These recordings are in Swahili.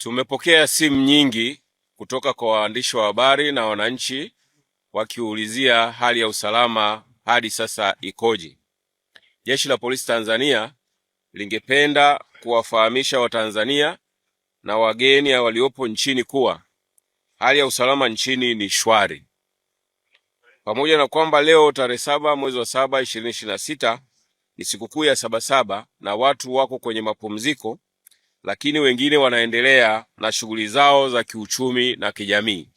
Tumepokea simu nyingi kutoka kwa waandishi wa habari na wananchi wakiulizia hali ya usalama hadi sasa ikoje. Jeshi la Polisi Tanzania lingependa kuwafahamisha Watanzania na wageni waliopo nchini kuwa hali ya usalama nchini ni shwari. Pamoja na kwamba leo tarehe 7 mwezi wa 7 2026 ni sikukuu ya Sabasaba na watu wako kwenye mapumziko, lakini wengine wanaendelea na shughuli zao za kiuchumi na kijamii.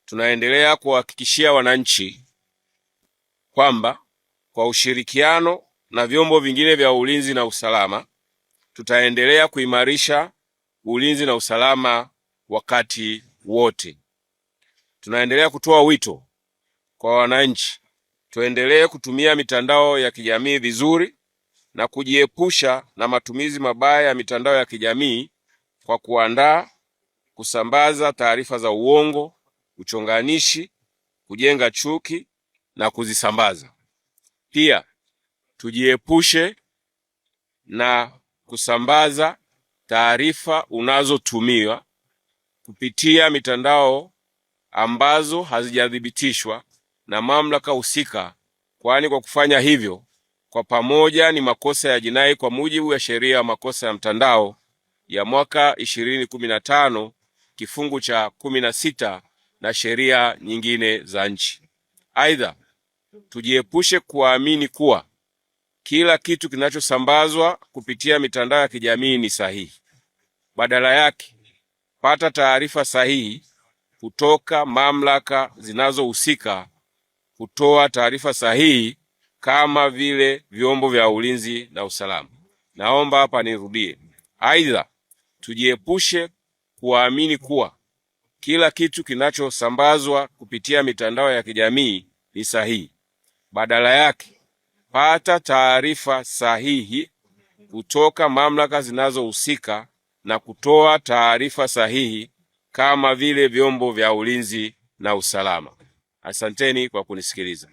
Tunaendelea kuhakikishia wananchi kwamba kwa ushirikiano na vyombo vingine vya ulinzi na usalama tutaendelea kuimarisha ulinzi na usalama wakati wote. Tunaendelea kutoa wito kwa wananchi tuendelee kutumia mitandao ya kijamii vizuri na kujiepusha na matumizi mabaya ya mitandao ya kijamii kwa kuandaa, kusambaza taarifa za uongo, uchonganishi, kujenga chuki na kuzisambaza. Pia tujiepushe na kusambaza taarifa unazotumiwa kupitia mitandao ambazo hazijathibitishwa na mamlaka husika, kwani kwa kufanya hivyo kwa pamoja ni makosa ya jinai kwa mujibu wa sheria ya makosa ya mtandao ya mwaka 2015 kifungu cha 16 na sheria nyingine za nchi. Aidha, tujiepushe kuamini kuwa kila kitu kinachosambazwa kupitia mitandao ya kijamii ni sahihi. Badala yake, pata taarifa sahihi kutoka mamlaka zinazohusika kutoa taarifa sahihi kama vile vyombo vya ulinzi na usalama. Naomba hapa nirudie. Aidha, tujiepushe kuamini kuwa kila kitu kinachosambazwa kupitia mitandao ya kijamii ni sahihi. Badala yake, pata taarifa sahihi kutoka mamlaka zinazohusika na kutoa taarifa sahihi kama vile vyombo vya ulinzi na usalama. Asanteni kwa kunisikiliza.